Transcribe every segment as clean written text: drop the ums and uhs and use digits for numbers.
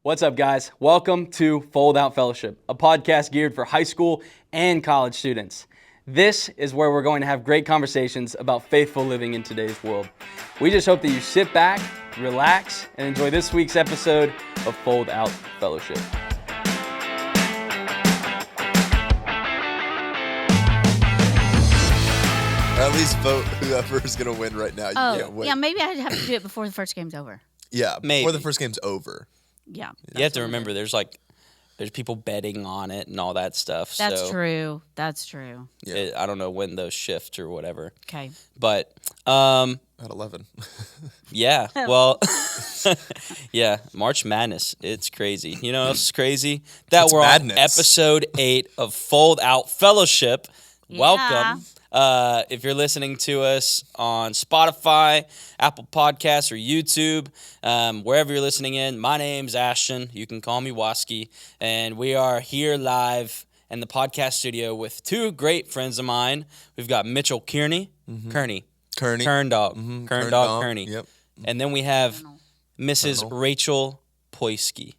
What's up, guys? Welcome to Fold Out Fellowship, a podcast geared for high school and college students. This is where we're going to have great conversations about faithful living in today's world. We just hope that you sit back, relax, and enjoy this week's episode of Fold Out Fellowship. Or at least vote whoever is going to win right now. Yeah, maybe I'd have to do it before the first game's over. Yeah, Maybe. before the first game's over. Yeah. You have to remember there's people betting on it and all that stuff. That's so true. That's true. Yeah. I don't know when those shift or whatever. Okay. But At 11. yeah, well, yeah, March Madness. It's crazy. You know what's crazy? That It's we're madness. on episode 8 of Fold Out Fellowship. Yeah. Welcome. If you're listening to us on Spotify, Apple Podcasts, or YouTube, wherever you're listening in, my name's Ashton. You can call me Poysky, and we are here live in the podcast studio with two great friends of mine. We've got Mitchell Kearney, Kearney. Kern Dog. Kern Dog Kearney. Yep. And then we have Mrs. Colonel. Rachel Poysky.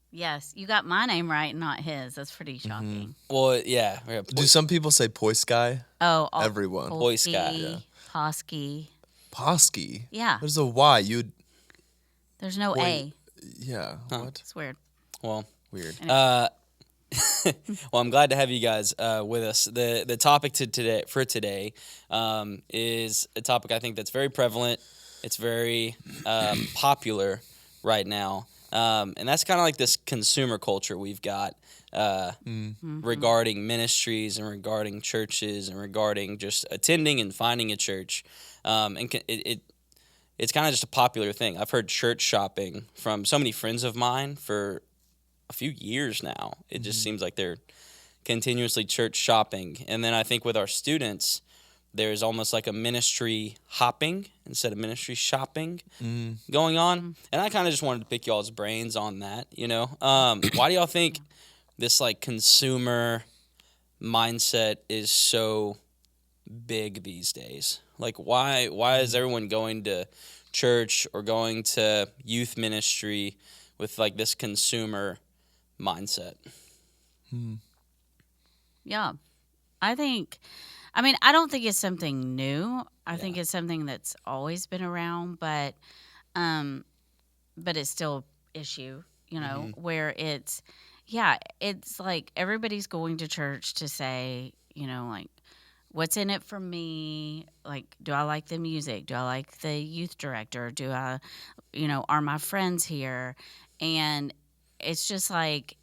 Yes, you got my name right, not his. That's pretty shocking. Well, yeah. We have Do some people say Poysky? Oh, Everyone. Poysky, Poysky, Poysky. Posky? Yeah, There's a Y. You'd, there's no A. yeah. What? It's weird. Well, Weird. well, I'm glad to have you guys with us. The topic for today is a topic I think that's very prevalent. It's very popular right now. And that's kind of like this consumer culture we've got regarding ministries and regarding churches and regarding just attending and finding a church. It's kind of just a popular thing. I've heard church shopping from so many friends of mine for a few years now. It just seems like they're continuously church shopping. And then I think with our students, there's almost like a ministry hopping instead of ministry shopping going on. And I kind of just wanted to pick y'all's brains on that, you know. Why do y'all think this like consumer mindset is so big these days? Like why is everyone going to church or going to youth ministry with like this consumer mindset? Yeah, I don't think it's something new. I think it's something that's always been around, but it's still an issue, you know, where it's like everybody's going to church to say, you know, like, what's in it for me? Like, do I like the music? Do I like the youth director? Do I, you know, are my friends here? And it's just like,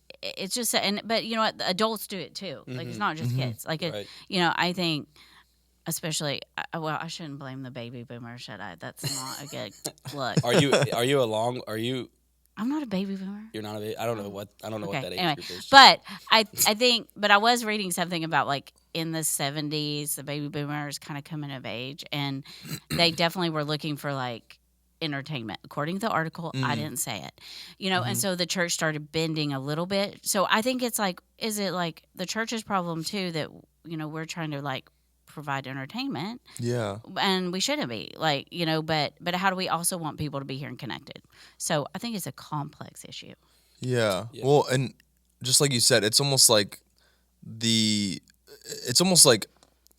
but you know what? Adults do it too. Like, it's not just kids. Like, Right. you know, I think, especially, well, I shouldn't blame the baby boomers, should I? That's not a good look. Are you I'm not a baby boomer. You're not I don't know what that age Anyway, group is. but I was reading something about like in the 70s, the baby boomers kind of coming of age, and they definitely were looking for like entertainment. According to the article, I didn't say it, you know, and so the church started bending a little bit. So I think it's like, is it like the church's problem too that, you know, we're trying to like provide entertainment? Yeah. And we shouldn't be, like, you know, but how do we also want people to be here and connected? So I think it's a complex issue. Yeah. Well, and just like you said, it's almost like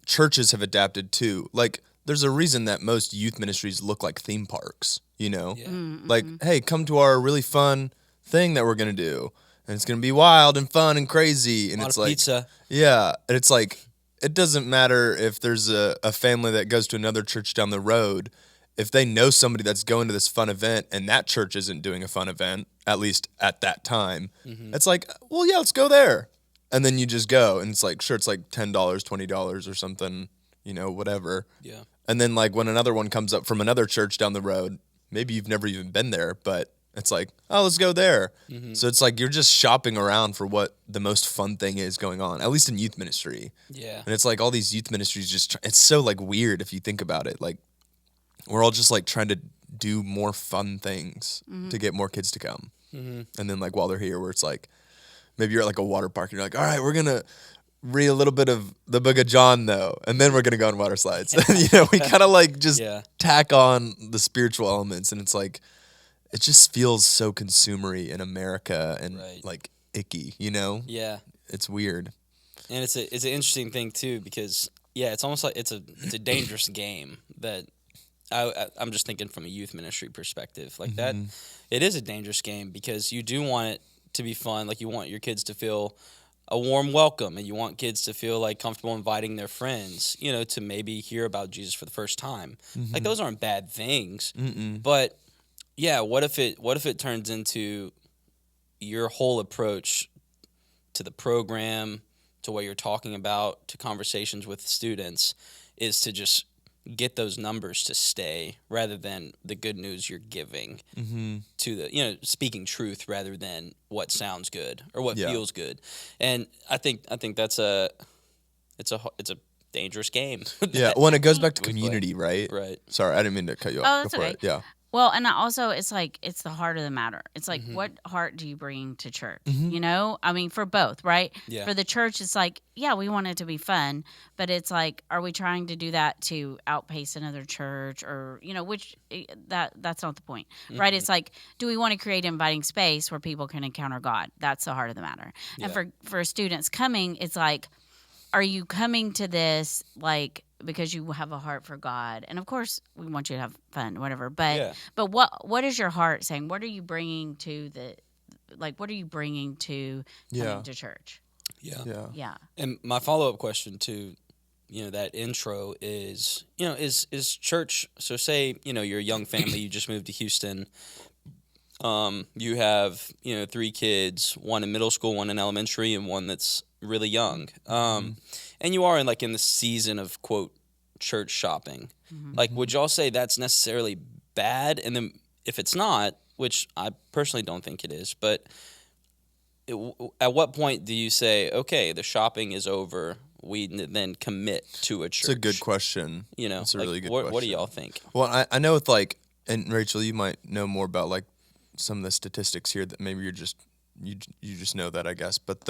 churches have adapted too. Like, there's a reason that most youth ministries look like theme parks, you know? Yeah. Like, hey, come to our really fun thing that we're going to do. And it's going to be wild and fun and crazy. And A lot it's of like, pizza. yeah. And it's like, it doesn't matter if there's a family that goes to another church down the road. If they know somebody that's going to this fun event and that church isn't doing a fun event, at least at that time, it's like, well, yeah, let's go there. And then you just go. And it's like, sure, it's like $10, $20 or something, you know, whatever. Yeah. And then, like, when another one comes up from another church down the road, maybe you've never even been there, but it's like, oh, let's go there. So it's like you're just shopping around for what the most fun thing is going on, at least in youth ministry. Yeah. And it's like all these youth ministries it's so, like, weird if you think about it. Like, we're all just, like, trying to do more fun things to get more kids to come. And then, like, while they're here, where it's like, maybe you're at, like, a water park, and you're like, all right, we're going to read a little bit of the Book of John, though, and then we're going to go on water slides. You know, we kind of, like, just tack on the spiritual elements, and it's like, it just feels so consumery in America and Right. like icky, you know? Yeah. It's weird. And it's an interesting thing too, because it's almost like it's a dangerous game that I'm just thinking from a youth ministry perspective. Like that, it is a dangerous game because you do want it to be fun. Like you want your kids to feel a warm welcome, and you want kids to feel like comfortable inviting their friends, to maybe hear about Jesus for the first time. Like those aren't bad things. But yeah, what if it turns into your whole approach to the program, to what you're talking about, to conversations with students, is to just get those numbers to stay rather than the good news you're giving to the, speaking truth rather than what sounds good or what feels good. And I think that's it's a dangerous game. Yeah, well, and it goes back to community, right? Right. Sorry, I didn't mean to cut you off. Oh, that's Go for okay. it. Yeah. Well, and also it's like it's the heart of the matter. It's like what heart do you bring to church? I mean, for both, right? Yeah. For the church, it's like, we want it to be fun, but it's like, are we trying to do that to outpace another church, or which that's not the point, right? It's like, do we want to create an inviting space where people can encounter God? That's the heart of the matter. Yeah. And for students coming, it's like, are you coming to this like because you have a heart for God? And of course, we want you to have fun, whatever. But what is your heart saying? What are you bringing to what are you bringing to coming to church? Yeah. And my follow-up question to that intro is is church. So say you're a young family, you just moved to Houston. You have 3 kids, one in middle school, one in elementary, and one that's really young. And you are in the season of quote church shopping. Like, would y'all say that's necessarily bad? And then if it's not, which I personally don't think it is, but at what point do you say, okay, the shopping is over, we then commit to a church? It's a good question. It's a really good question. What do y'all think? Well, I know with and Rachel, you might know more about some of the statistics here that maybe you just know that, I guess. But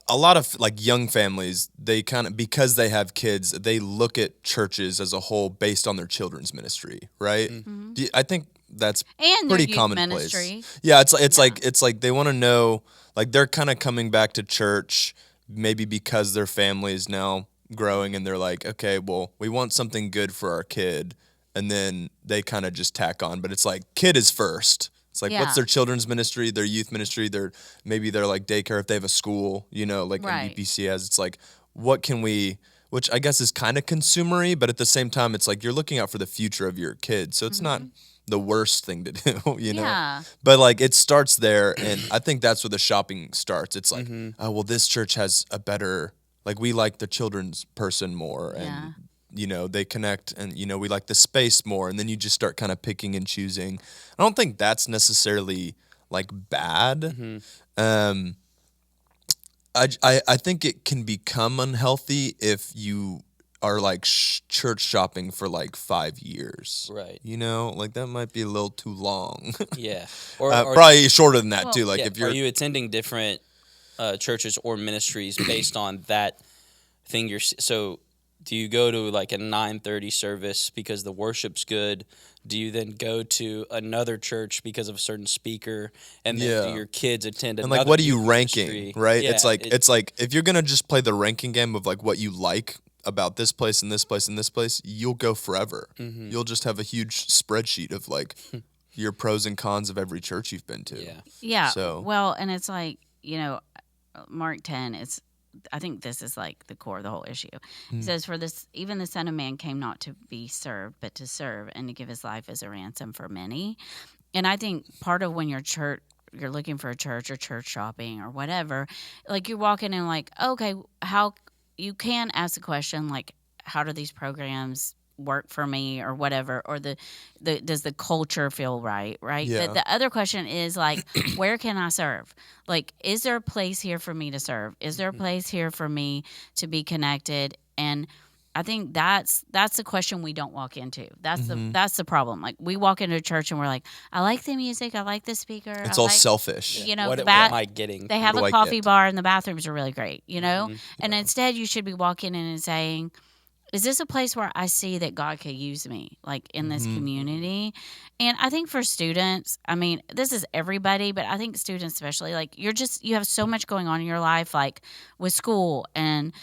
a lot of young families, they kind of, because they have kids, they look at churches as a whole based on their children's ministry, right? I think that's And pretty their youth commonplace. ministry. Yeah, it's like they want to know, they're kind of coming back to church maybe because their family is now growing, and they're like, okay, well, we want something good for our kid, and then they kind of just tack on, but it's like kid is first. It's like, what's their children's ministry, their youth ministry, maybe their daycare if they have a school, like MDPC has. It's like, what can we, which I guess is kind of consumery, but at the same time, it's like you're looking out for the future of your kids. So it's not the worst thing to do, know? Yeah. But it starts there, and I think that's where the shopping starts. It's like, oh, well, this church has a better, we like the children's person more, and they connect, and we like the space more, and then you just start kind of picking and choosing. I don't think that's necessarily bad. I think it can become unhealthy if you are church shopping for 5 years, Right? That might be a little too long. Yeah, or probably shorter than that too. If are you attending different churches or ministries based on that thing so? Do you go to a 9:30 service because the worship's good? Do you then go to another church because of a certain speaker? And then do your kids attend another? And what are you youth ranking, ministry? right? Yeah, it's like if you're gonna just play the ranking game of what you like about this place and this place and this place, you'll go forever. You'll just have a huge spreadsheet of your pros and cons of every church you've been to. Yeah. So Well, and it's Mark 10, I think this is the core of the whole issue. It says, for this, even the Son of Man came not to be served, but to serve and to give his life as a ransom for many. And I think part of when you're looking for a church or church shopping or whatever, you're walking in okay, how you can ask the question, how do these programs work for me or whatever, or does the culture feel right? Yeah. The other question is where can I serve? Is there a place here for me to serve? Is there a place here for me to be connected? And I think that's the question we don't walk into. That's the problem. We walk into a church and we're like, I like the music, I like the speaker. It's all selfish. What am I getting? They have What do a I coffee get? bar and the bathrooms are really great, And instead you should be walking in and saying, is this a place where I see that God could use me, like in this community? And I think for students, I mean, this is everybody, but I think students especially, like you have so much going on in your life, like with school and,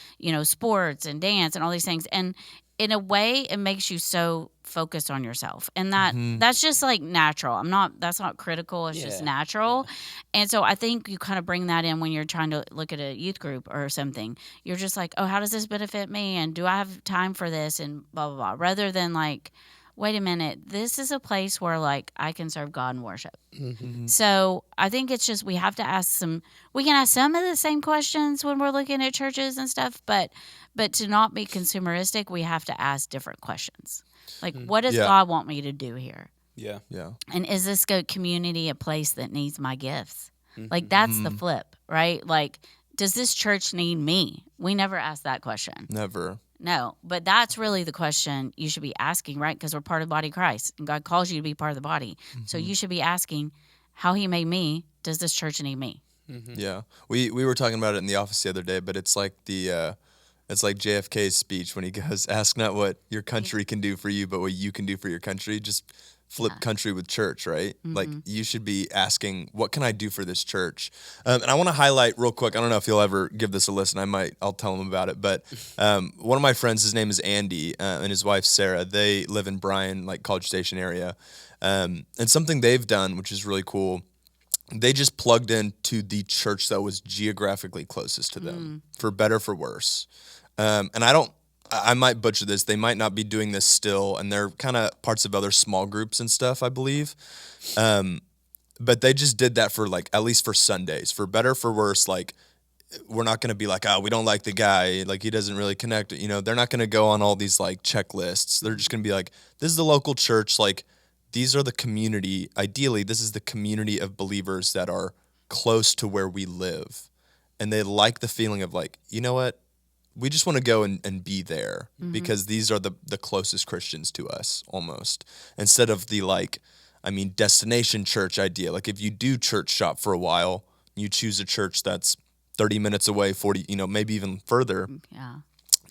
sports and dance and all these things. And in a way, it makes you so focused on yourself. And that's just like natural. That's not critical. It's just natural. And so I think you kind of bring that in when you're trying to look at a youth group or something. You're just like, oh, how does this benefit me? And do I have time for this? And blah, blah, blah. Rather than like, wait a minute, this is a place where like I can serve God and worship. So I think it's just we can ask some of the same questions when we're looking at churches and stuff, but to not be consumeristic, we have to ask different questions. Like, what does God want me to do here? Yeah. And is this community a place that needs my gifts? Like, that's the flip, right? Like, does this church need me? We never ask that question. Never. No, but that's really the question you should be asking, right? Because we're part of the body of Christ, and God calls you to be part of the body. So you should be asking, how He made me, does this church need me? Yeah. We were talking about it in the office the other day, but it's like it's like JFK's speech when he goes, ask not what your country can do for you, but what you can do for your country. Just flip country with church, right? Like you should be asking, what can I do for this church? And I want to highlight real quick, I don't know if you'll ever give this a listen. I'll tell them about it. But one of my friends, his name is Andy, and his wife, Sarah, they live in Bryan, like College Station area. And something they've done, which is really cool, they just plugged into the church that was geographically closest to them, for better, for worse. And I might butcher this. They might not be doing this still, and they're kind of parts of other small groups and stuff, I believe. But they just did that for like, at least for Sundays, for better, for worse. Like, we're not going to be like, oh, we don't like the guy, like he doesn't really connect. They're not going to go on all these like checklists. They're just going to be like, this is the local church. Like, these are the community. Ideally, this is the community of believers that are close to where we live, and they like the feeling of like, you know what? We just want to go and be there because these are the closest Christians to us almost, instead of the destination church idea. Like if you do church shop for a while, you choose a church that's 30 minutes away, 40, maybe even further. Yeah.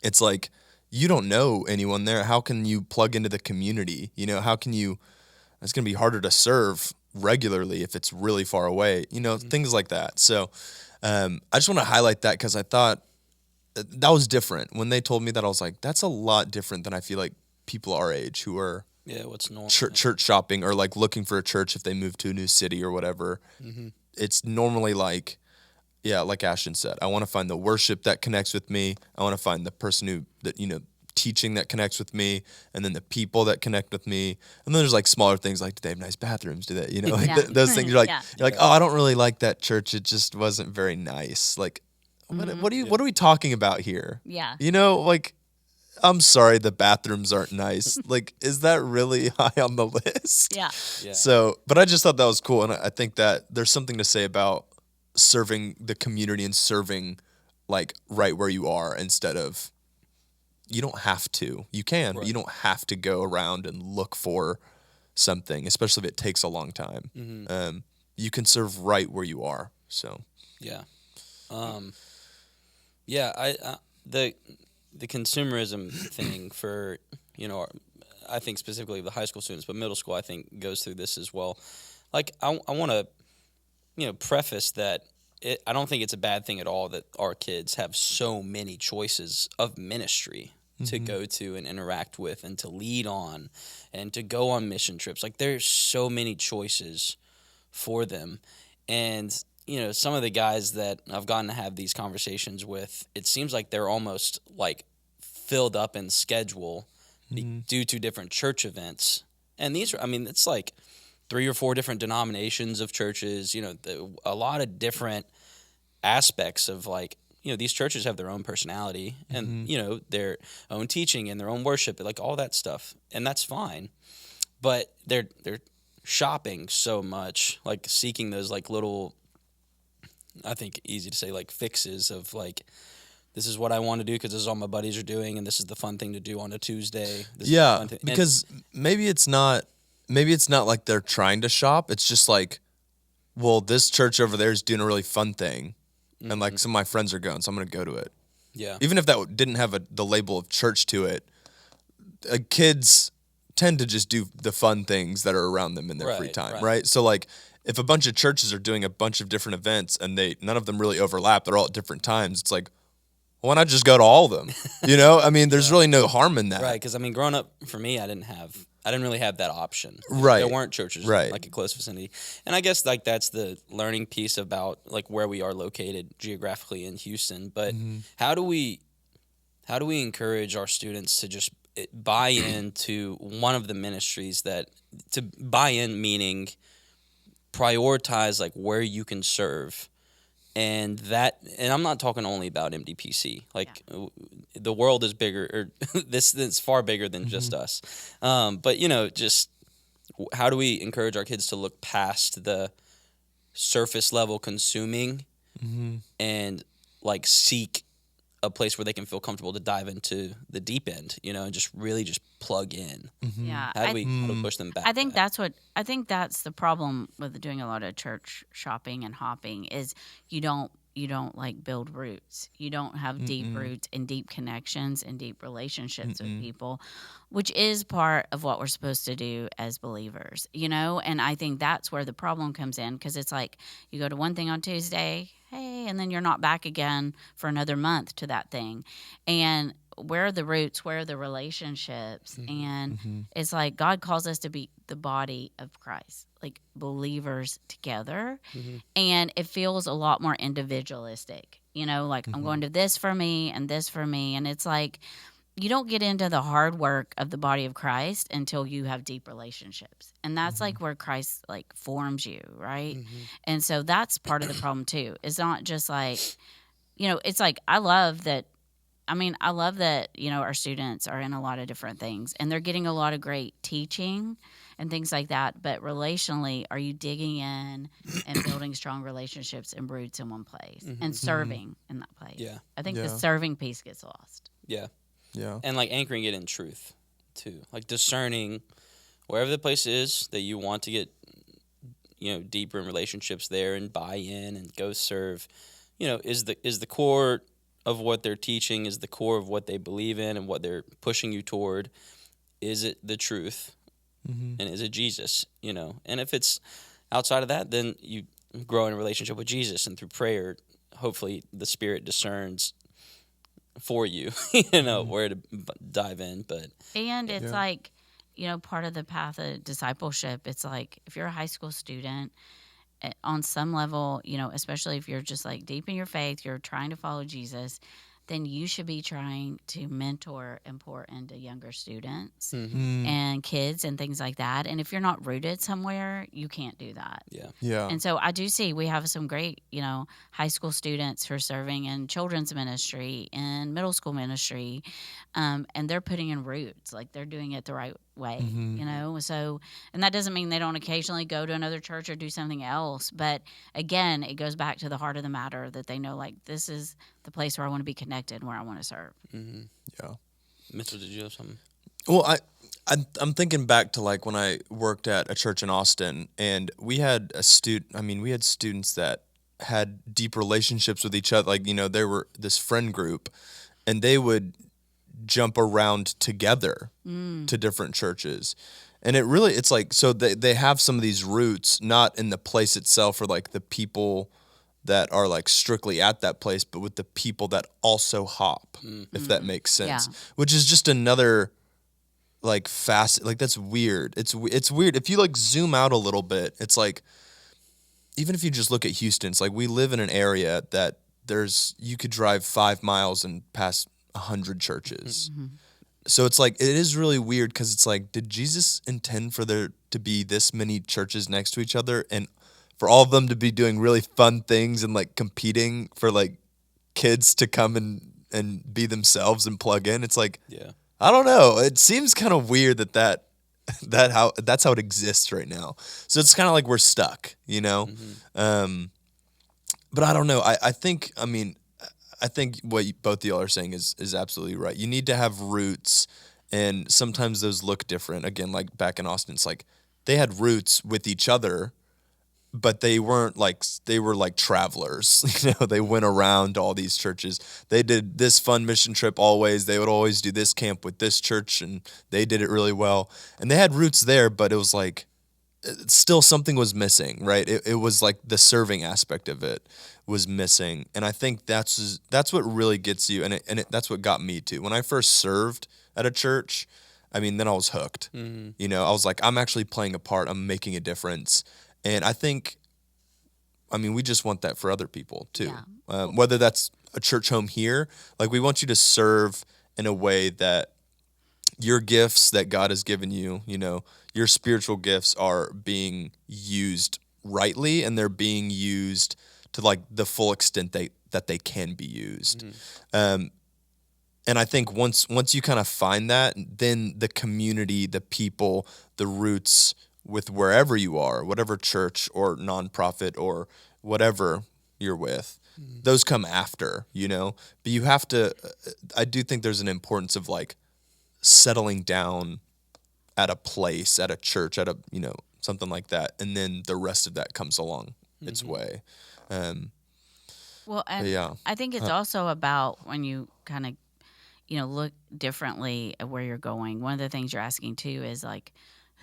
It's like, you don't know anyone there. How can you plug into the community? It's going to be harder to serve regularly if it's really far away, things like that. So I just want to highlight that because I thought, that was different. When they told me that, I was like, that's a lot different than I feel like people our age who are what's normal? Church shopping or like looking for a church if they move to a new city or whatever. It's normally like Ashton said, I want to find the worship that connects with me. I want to find the person teaching that connects with me, and then the people that connect with me. And then there's like smaller things like, do they have nice bathrooms? Do they, those things. You're like, oh, I don't really like that church. It just wasn't very nice. Like, what are we talking about here? Yeah. I'm sorry, the bathrooms aren't nice. Like, is that really high on the list? Yeah. So, but I just thought that was cool. And I think that there's something to say about serving the community and serving like right where you are, instead of, you don't have to. You can, but you don't have to go around and look for something, especially if it takes a long time. You can serve right where you are. So, yeah. The consumerism thing for, I think specifically the high school students, but middle school I think goes through this as well. Like I want to, preface that I don't think it's a bad thing at all that our kids have so many choices of ministry to go to and interact with and to lead on and to go on mission trips. Like there's so many choices for them. And some of the guys that I've gotten to have these conversations with, it seems like they're almost like filled up in schedule due to different church events. And these are, it's like 3 or 4 different denominations of churches, a lot of different aspects of like, these churches have their own personality and, their own teaching and their own worship, like all that stuff. And that's fine. But they're shopping so much, like seeking those like little, I think easy to say, like fixes of like, this is what I want to do because this is all my buddies are doing, and this is the fun thing to do on a Tuesday. Because maybe it's not like they're trying to shop. It's just like, well, this church over there is doing a really fun thing, and like some of my friends are going, so I'm going to go to it. Yeah. Even if that didn't have the label of church to it, kids tend to just do the fun things that are around them in their free time, right? So like if a bunch of churches are doing a bunch of different events and none of them really overlap, they're all at different times, it's like, why not just go to all of them? You know, I mean, there's really no harm in that. Right, because I mean, growing up, for me, I didn't really have that option. Right. There weren't churches like a close vicinity. And I guess like that's the learning piece about like where we are located geographically in Houston. But how do we encourage our students to just buy into one of the ministries to buy in, meaning prioritize like where you can serve? And I'm not talking only about MDPC. Like the world is bigger, or this is far bigger than just us. But you know, just how do we encourage our kids to look past the surface level consuming and like seek a place where they can feel comfortable to dive into the deep end, you know, and just really just plug in. Yeah. How do we push them back? I think that's the problem with doing a lot of church shopping and hopping is you don't like build roots. You don't have deep roots and deep connections and deep relationships with people, which is part of what we're supposed to do as believers, you know? And I think that's where the problem comes in, because it's like you go to one thing on Tuesday, hey, and then you're not back again for another month to that thing. And where are the roots? Where are the relationships? And it's like God calls us to be the body of Christ, like believers together. And it feels a lot more individualistic, you know, like I'm going to this for me and this for me. And it's like you don't get into the hard work of the body of Christ until you have deep relationships. And that's like where Christ like forms you, right? And so that's part of the problem too. It's not just like, you know, it's like I love that, you know, our students are in a lot of different things and they're getting a lot of great teaching and things like that. But relationally, are you digging in and building strong relationships and roots in one place and serving in that place? Yeah. I think the serving piece gets lost. Yeah. Yeah. And like anchoring it in truth too. Like discerning wherever the place is that you want to get, you know, deeper in relationships there and buy in and go serve, you know, is the core of what they're teaching, is the core of what they believe in and what they're pushing you toward. Is it the truth? And is it Jesus? You know, and if it's outside of that, then you grow in a relationship with Jesus, and through prayer, hopefully the Spirit discerns for you, you know, where to dive in. But it's like, you know, part of the path of discipleship. It's like if you're a high school student, on some level, you know, especially if you're just like deep in your faith, you're trying to follow Jesus, then you should be trying to mentor and pour into younger students and kids and things like that. And if you're not rooted somewhere, you can't do that. Yeah. And so I do see we have some great, you know, high school students who are serving in children's ministry and middle school ministry, and they're putting in roots, like they're doing it the right way, you know. So, and that doesn't mean they don't occasionally go to another church or do something else, but again, it goes back to the heart of the matter that they know, like, this is the place where I want to be connected, where I want to serve. Yeah. Mitchell, did you have something? Well, I'm thinking back to like when I worked at a church in Austin, and we had we had students that had deep relationships with each other. Like, you know, they were this friend group, and they would jump around together to different churches. And it's like, so they have some of these roots, not in the place itself or like the people that are like strictly at that place, but with the people that also hop, if that makes sense. Yeah. Which is just another like facet. Like that's weird. It's weird. If you like zoom out a little bit, it's like, even if you just look at Houston, it's like we live in an area that you could drive 5 miles and pass 100 churches. So it's like, it is really weird because it's like, did Jesus intend for there to be this many churches next to each other and for all of them to be doing really fun things and like competing for like kids to come and be themselves and plug in? It's like, I don't know. It seems kind of weird that's how it exists right now. So it's kind of like we're stuck, you know? But I don't know. I think what both of y'all are saying is absolutely right. You need to have roots, and sometimes those look different. Again, like back in Austin, it's like they had roots with each other, but they weren't like, they were like travelers. They went around to all these churches. They did this fun mission trip always. They would always do this camp with this church, and they did it really well. And they had roots there, but it was like, still something was missing, right? It was like the serving aspect of it was missing. And I think that's what really gets you, and that's what got me too. When I first served at a church, I mean, then I was hooked. I was like, I'm actually playing a part. I'm making a difference. And I think, I mean, we just want that for other people too. Yeah. Whether that's a church home here, like we want you to serve in a way that your gifts that God has given you, your spiritual gifts are being used rightly, and they're being used to like the full extent that they can be used. And I think once you kind of find that, then the community, the people, the roots with wherever you are, whatever church or nonprofit or whatever you're with, those come after, But you have to, I do think there's an importance of like settling down at a place, at a church, at a, something like that. And then the rest of that comes along its way. Well, and yeah. I think it's also about when you kind of, look differently at where you're going. One of the things you're asking too is like,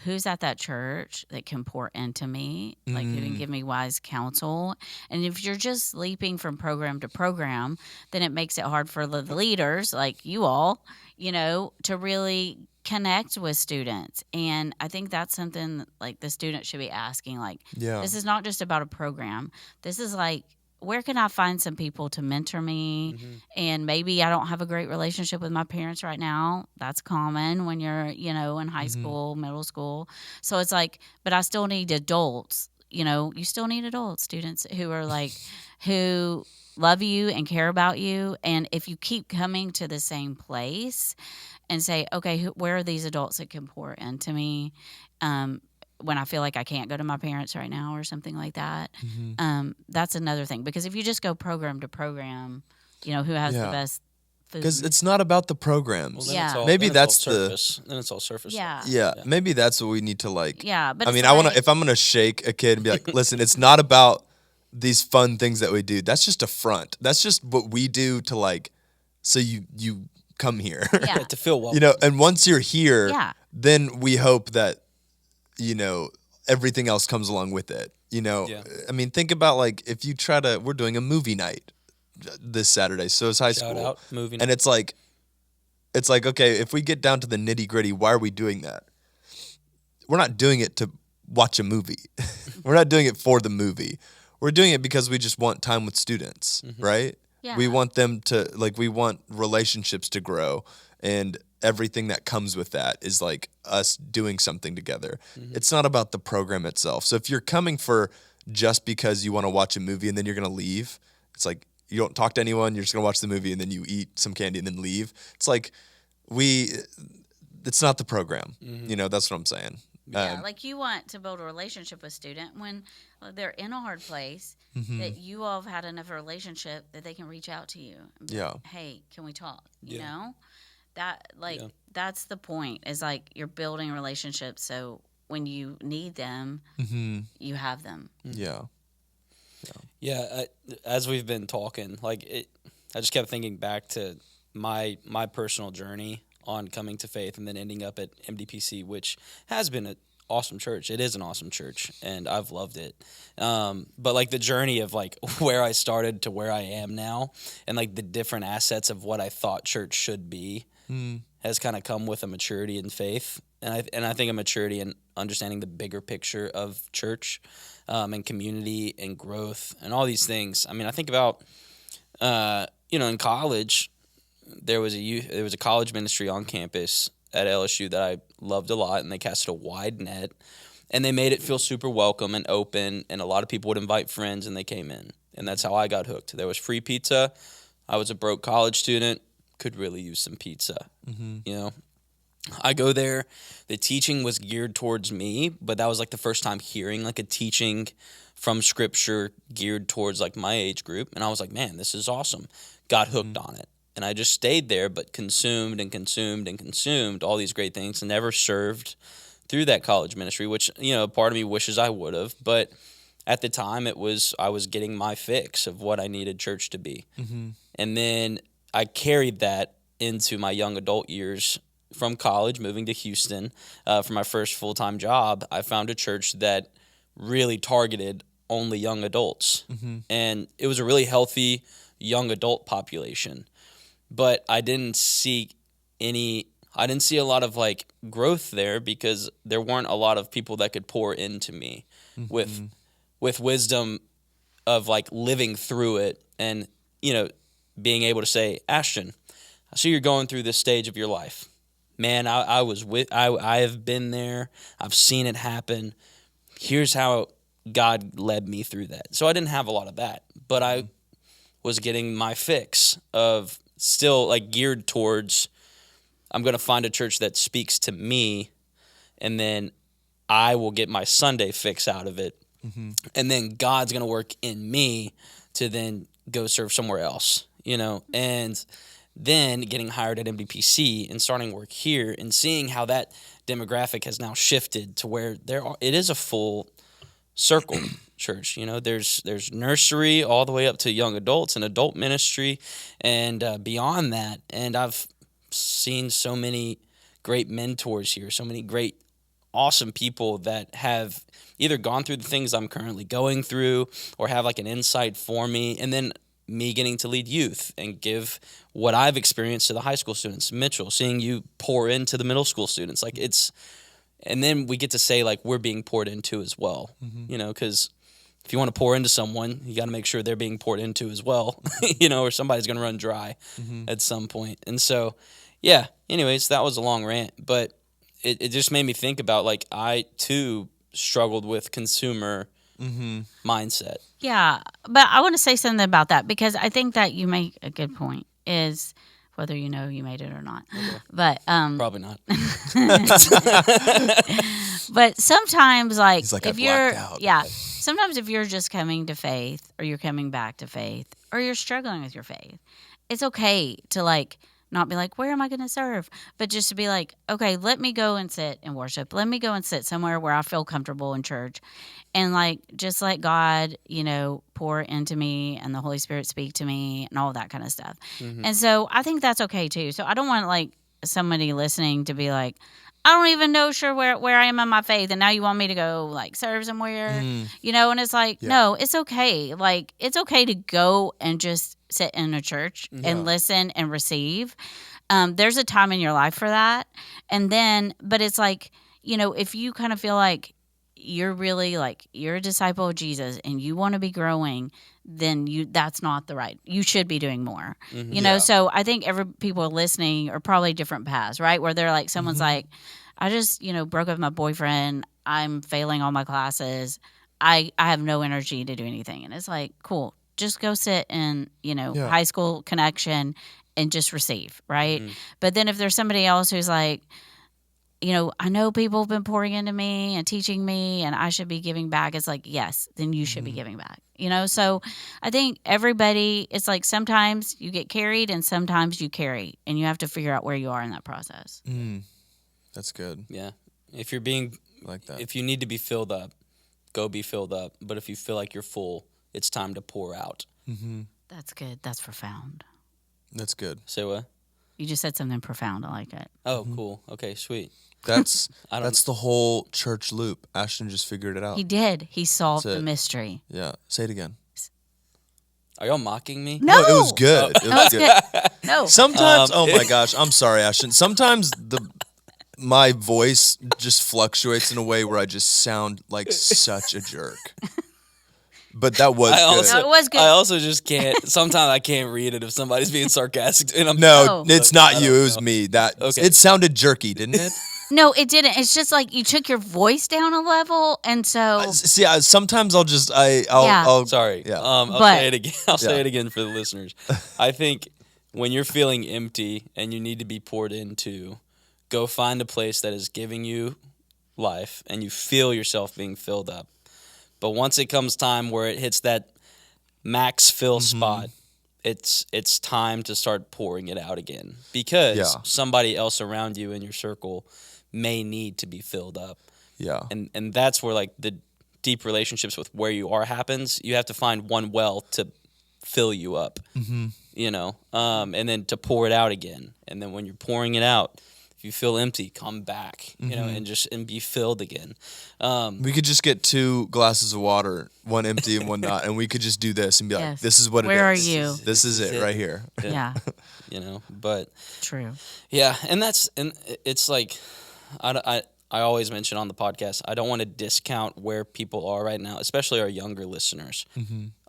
who's at that church that can pour into me, like who can give me wise counsel. And if you're just leaping from program to program, then it makes it hard for the leaders like you all, to really connect with students. And I think that's something that, like, the students should be asking, like, this is not just about a program. This is like, where can I find some people to mentor me? And maybe I don't have a great relationship with my parents right now. That's common when you're, in high school, middle school. So it's like, but I still need adults. You still need adult students who are like, who love you and care about you. And if you keep coming to the same place and say, okay, where are these adults that can pour into me? When I feel like I can't go to my parents right now or something like that. That's another thing. Because if you just go program to program, who has the best food? Because it's not about the programs. Well, Yeah. Maybe that's then it's all surface. Yeah. Yeah, maybe that's what we need to like. Yeah, but I it's mean, I want like- to. If I'm gonna shake a kid and be like, "Listen, it's not about these fun things that we do. That's just a front. That's just what we do to like, so you come here, Yeah. To feel welcome. And once you're here, Yeah. then we hope that everything else comes along with it. Yeah. I mean, think about like if you we're doing a movie night this Saturday, so it's high Shout school, out, movie and night. it's like, okay, if we get down to the nitty gritty, why are we doing that? We're not doing it to watch a movie. We're not doing it for the movie. We're doing it because we just want time with students, right? Yeah. We want them to we want relationships to grow, and everything that comes with that is like us doing something together. It's not about the program itself. So if you're coming for just because you want to watch a movie and then you're going to leave, it's like you don't talk to anyone, you're just going to watch the movie and then you eat some candy and then leave. It's like it's not the program. That's what I'm saying. Yeah, like you want to build a relationship with a student when they're in a hard place, that you all have had enough of a relationship that they can reach out to you. And be like, hey, can we talk? You know? That that's the point, is like you're building relationships so when you need them, you have them. Yeah. As we've been talking, I just kept thinking back to my personal journey on coming to faith and then ending up at MDPC, which has been an awesome church. It is an awesome church, and I've loved it. But like the journey of like where I started to where I am now, and like the different assets of what I thought church should be, has kind of come with a maturity in faith, and I think a maturity in understanding the bigger picture of church, and community and growth and all these things. I mean, I think about in college, there was a college ministry on campus at LSU that I loved a lot, and they casted a wide net, and they made it feel super welcome and open, and a lot of people would invite friends, and they came in, and that's how I got hooked. There was free pizza. I was a broke college student, could really use some pizza. I go there. The teaching was geared towards me, but that was like the first time hearing like a teaching from Scripture geared towards like my age group, and I was like, man, this is awesome. Got hooked on it. And I just stayed there, but consumed and consumed and consumed all these great things and never served through that college ministry, which, part of me wishes I would have. But at the time I was getting my fix of what I needed church to be. And then I carried that into my young adult years from college, moving to Houston for my first full-time job. I found a church that really targeted only young adults. And it was a really healthy young adult population. But I didn't see a lot of like growth there because there weren't a lot of people that could pour into me with wisdom of like living through it and, being able to say, Ashton, I see you're going through this stage of your life. Man, I have been there. I've seen it happen. Here's how God led me through that. So I didn't have a lot of that, but I was getting my fix of still like geared towards, I'm going to find a church that speaks to me, and then I will get my Sunday fix out of it. And then God's going to work in me to then go serve somewhere else, and then getting hired at MDPC and starting work here and seeing how that demographic has now shifted to where it is a full circle church. There's nursery all the way up to young adults and adult ministry and beyond that. And I've seen so many great mentors here, so many great, awesome people that have either gone through the things I'm currently going through or have like an insight for me. And then me getting to lead youth and give what I've experienced to the high school students. Mitchell, seeing you pour into the middle school students, and then we get to say like we're being poured into as well, because if you want to pour into someone, you got to make sure they're being poured into as well, or somebody's going to run dry at some point. And so, yeah, anyways, that was a long rant, but it just made me think about like I too struggled with consumer mindset. Yeah, but I want to say something about that because I think that you make a good point, is whether you made it or not. Okay. But probably not. But sometimes, like, He's like, if you're, sometimes if you're just coming to faith, or you're coming back to faith, or you're struggling with your faith, it's okay to like not be like, where am I going to serve? But just to be like, okay, let me go and sit and worship. Let me go and sit somewhere where I feel comfortable in church. And like, just let God, pour into me and the Holy Spirit speak to me and all that kind of stuff. And so I think that's okay too. So I don't want like somebody listening to be like, I don't even know where I am in my faith. And now you want me to go like serve somewhere, and it's like, no, it's okay. Like, it's okay to go and just sit in a church and listen and receive. There's a time in your life for that. And then, but it's like, if you kind of feel like you're really like, you're a disciple of Jesus and you want to be growing, then that's not the right, you should be doing more, So I think people listening are probably different paths, right? Where they're like, someone's like, I just, broke up with my boyfriend. I'm failing all my classes. I have no energy to do anything. And it's like, cool. Just go sit in, high school connection and just receive, right? But then if there's somebody else who's like, I know people have been pouring into me and teaching me and I should be giving back. It's like, yes, then you should be giving back, So I think everybody, it's like sometimes you get carried and sometimes you carry, and you have to figure out where you are in that process. That's good. Yeah. If you're being like that, if you need to be filled up, go be filled up. But if you feel like you're full, it's time to pour out. That's good. That's profound. That's good. Say what? You just said something profound. I like it. Oh, cool. Okay, sweet. That's the whole church loop. Ashton just figured it out. He did. He solved the mystery. Yeah. Say it again. Are y'all mocking me? No, it was good. It was good. No. Sometimes, oh my gosh, I'm sorry, Ashton. Sometimes my voice just fluctuates in a way where I just sound like such a jerk. But that was good. It was good. I also just can't. Sometimes I can't read it if somebody's being sarcastic. And No, it's not you. It was me. It sounded jerky, didn't it? No, it didn't. It's just like you took your voice down a level, and so see. Sometimes I'll just sorry. Yeah. I'll say it again. I'll say it again for the listeners. I think when you're feeling empty and you need to be poured into, go find a place that is giving you life, and you feel yourself being filled up. But once it comes time where it hits that max fill spot, it's time to start pouring it out again, because somebody else around you in your circle may need to be filled up. Yeah. And that's where like the deep relationships with where you are happens, you have to find one well to fill you up, you know, and then to pour it out again. And then when you're pouring it out, if you feel empty, come back, you know, and be filled again. We could just get 2 glasses of water, one empty and one not, and we could just do this and be like, Yes. this is what Where it is. are you? This is it right here. Yeah. You know, but True. yeah, and it's like, I always mention on the podcast, I don't want to discount where people are right now, especially our younger listeners.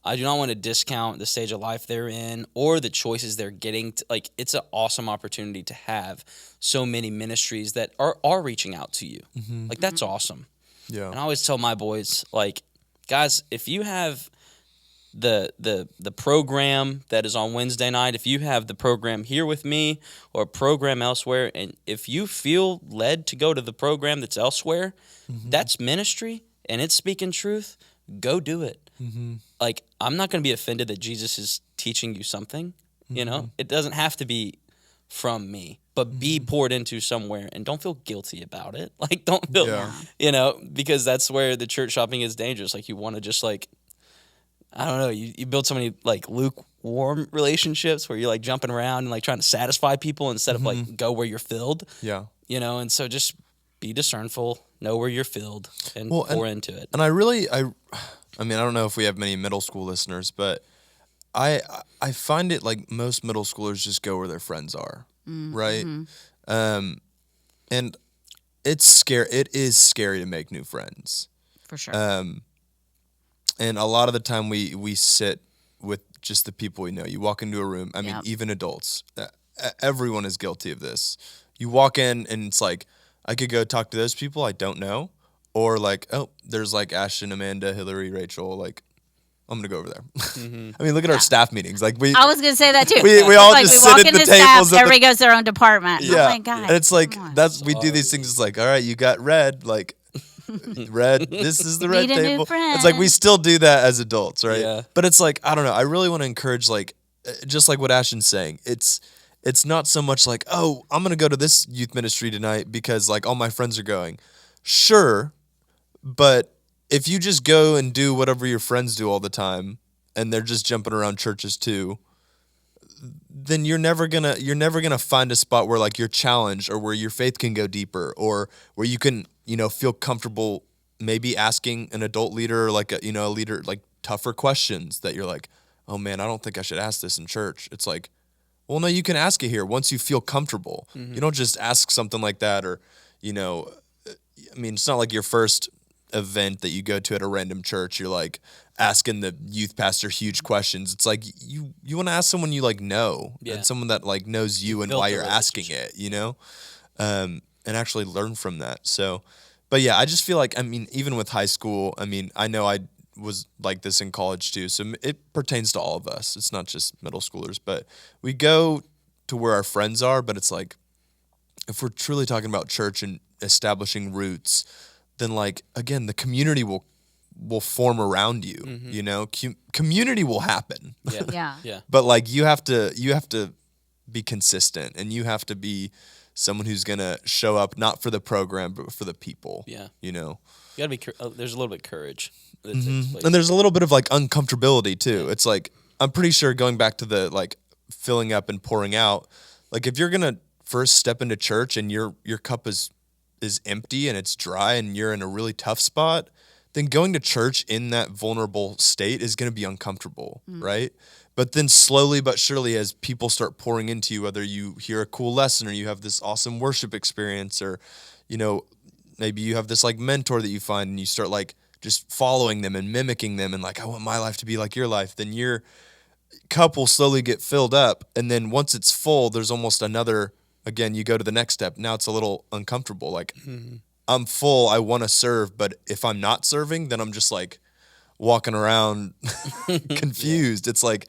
I do not want to discount the stage of life they're in or the choices they're getting. Like, it's an awesome opportunity to have so many ministries that are reaching out to you. Like, that's awesome. Yeah. And I always tell my boys, like, guys, if you have the program that is on Wednesday night, if you have the program here with me or a program elsewhere, and if you feel led to go to the program that's elsewhere, that's ministry and it's speaking truth, go do it. Like, I'm not going to be offended that Jesus is teaching you something, you know? It doesn't have to be from me, but be poured into somewhere, and don't feel guilty about it. Like, don't feel, you know, because that's where the church shopping is dangerous. Like, you want to just, like, I don't know, you build so many, like, lukewarm relationships where you're, like, jumping around and, like, trying to satisfy people instead of, like, go where you're filled. Yeah. You know, and so just be discernful, know where you're filled, and pour into it. And I mean, I don't know if we have many middle school listeners, but I find it like most middle schoolers just go where their friends are, right? And it's scary. It is scary to make new friends. For sure. And a lot of the time we sit with just the people we know. You walk into a room, I mean, Yep. even adults, everyone is guilty of this. You walk in and it's like, I could go talk to those people I don't know. Or like, oh, there's like Ashton, Amanda, Hillary, Rachel. Like, I'm gonna go over there. I mean, look at our staff meetings. Like I was gonna say that too. we It's all like just we sit walk at into the staff, tables. everybody goes to their own department. Yeah, Oh my God. and it's like Come on. we do these things. It's like, all right, you got red. Like, red. This is the red Need a new table. friend. It's like we still do that as adults, right? Yeah. But it's like, I don't know. I really want to encourage, like, just like what Ashton's saying. It's not so much like, oh, I'm gonna go to this youth ministry tonight because like all my friends are going. Sure, but if you just go and do whatever your friends do all the time, and they're just jumping around churches too, then you're never gonna find a spot where like you're challenged or where your faith can go deeper or where you can, you know, feel comfortable maybe asking an adult leader or like a leader like tougher questions that you're like, oh man, I don't think I should ask this in church. It's like, well, no, you can ask it here once you feel comfortable. You don't just ask something like that or, you know, I mean, it's not like your first event that you go to at a random church. You're like asking the youth pastor huge questions. It's like you want to ask someone you like know and someone that like knows you and built why the you're asking it, you know, and actually learn from that. So, but yeah, I just feel like, I mean, even with high school, I mean, I know I was like this in college too. So it pertains to all of us. It's not just middle schoolers, but we go to where our friends are, but it's like, if we're truly talking about church and establishing roots, then like, again, the community will form around you, you know, community will happen. Yeah. But like, you have to be consistent and you have to be someone who's going to show up, not for the program, but for the people. Yeah. You know, You gotta be. There's a little bit of courage. That takes place. and there's a little bit of like uncomfortability too. It's like, I'm pretty sure going back to the like filling up and pouring out, like if you're going to first step into church and your cup is empty and it's dry and you're in a really tough spot, then going to church in that vulnerable state is going to be uncomfortable, right? But then slowly but surely, as people start pouring into you, whether you hear a cool lesson or you have this awesome worship experience or, you know, maybe you have this like mentor that you find and you start like just following them and mimicking them and like, I want my life to be like your life, then your cup will slowly get filled up. And then once it's full, there's almost another, again, you go to the next step. Now it's a little uncomfortable. Like, I'm full, I want to serve, but if I'm not serving, then I'm just like walking around confused. It's like,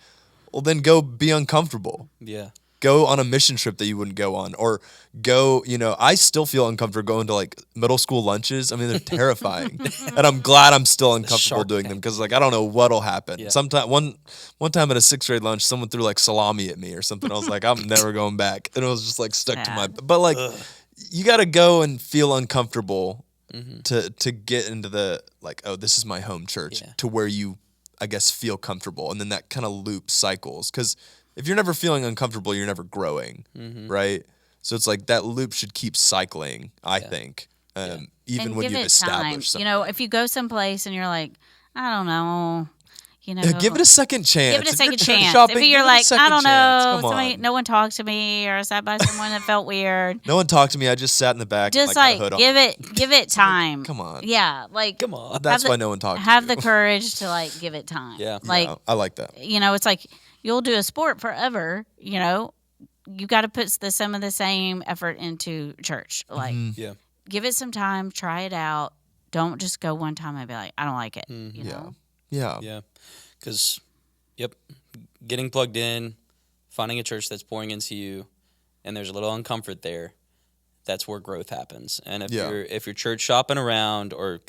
well, then go be uncomfortable. Yeah. Go on a mission trip that you wouldn't go on, or go, you know, I still feel uncomfortable going to like middle school lunches. I mean, they're terrifying. And I'm glad I'm still uncomfortable Shark doing Tank. them because like, I don't know what'll happen. Yeah. Sometime, one time at a 6th grade lunch, someone threw like salami at me or something. I was like, I'm never going back. And it was just like stuck to my, but like, you got to go and feel uncomfortable to get into the like, oh, this is my home church, to where you, I guess, feel comfortable, and then that kind of loop cycles. Because if you're never feeling uncomfortable, you're never growing, right? So it's like that loop should keep cycling, I think, even And when give you've it established time. something. If you go someplace and you're like, I don't know, Give it a second chance. give it a If you're second church chance. shopping, If give you're it a like, I second don't chance. know, Come on. no one talked to me, or I sat by someone that felt weird. No one talked to me. I just sat in the back. Just and, like, had a like hood on. give it time. come on. Yeah, like Come on. That's why no one talked to have you. the courage to like give it time. Yeah. Like I like that. it's like you'll do a sport forever. You got to put some of the same effort into church. Like Yeah. give it some time, try it out. Don't just go one time and be like, I don't like it. You know? Yeah. Yeah. Because, getting plugged in, finding a church that's pouring into you, and there's a little uncomfort there, that's where growth happens. And if you're church shopping around or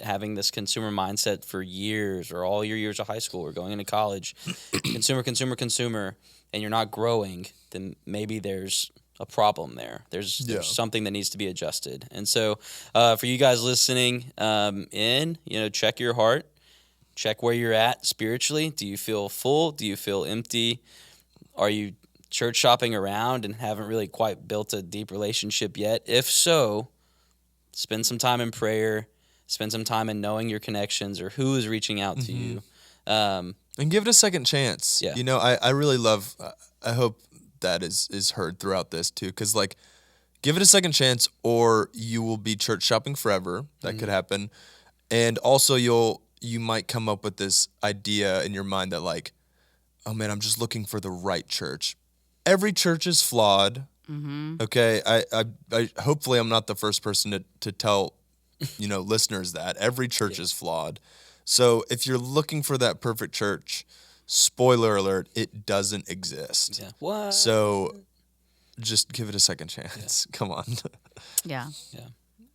having this consumer mindset for years or all your years of high school or going into college, consumer, and you're not growing, then maybe there's a problem there. There's something that needs to be adjusted. And so for you guys listening check your heart. Check where you're at spiritually. Do you feel full? Do you feel empty? Are you church shopping around and haven't really quite built a deep relationship yet? If so, spend some time in prayer. Spend some time in knowing your connections or who is reaching out to you. And give it a second chance. Yeah. I really love, I hope that is heard throughout this too. Because like, give it a second chance or you will be church shopping forever. That could happen. And also you might come up with this idea in your mind that like, oh man, I'm just looking for the right church. Every church is flawed. Okay. I hopefully I'm not the first person to tell, listeners that every church is flawed. So if you're looking for that perfect church, spoiler alert, it doesn't exist. Yeah. What? So just give it a second chance. Come on. Yeah.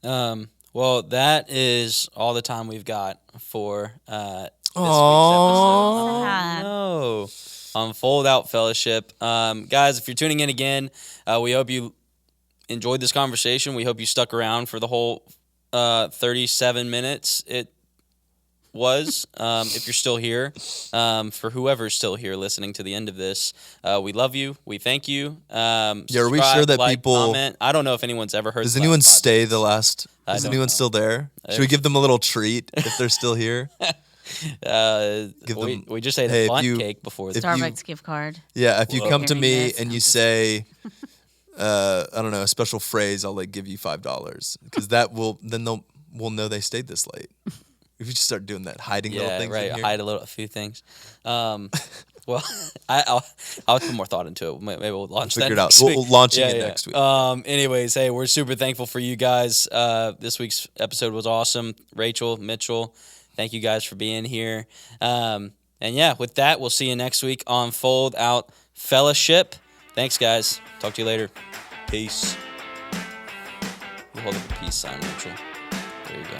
Yeah. Well, that is all the time we've got for this week's episode. Sad. No. On Fold Out Fellowship. Guys, if you're tuning in again, we hope you enjoyed this conversation. We hope you stuck around for the whole 37 minutes it was. If you're still here, for whoever's still here listening to the end of this, we love you. We thank you. Are we sure that people... comment. I don't know if anyone's ever heard Does the anyone last stay the last... Is don't anyone know. still there? Should we give them a little treat if they're still here? We just ate Hey, a if fun you- cake before. if Starbucks gift card. Yeah, if you come to Hearing me this, and I'm you just- say, I don't know, a special phrase, I'll give you $5 because we'll know they stayed this late. If you just start doing that, hiding little things. right. in here. Hide a few things. Well, I'll put more thought into it. Maybe we'll launch that Figure it out. next We'll week. launching it next week. Anyways, hey, we're super thankful for you guys. This week's episode was awesome. Rachel, Mitchell, thank you guys for being here. And with that, we'll see you next week on Fold Out Fellowship. Thanks, guys. Talk to you later. Peace. You hold up a peace sign, Rachel. There you go.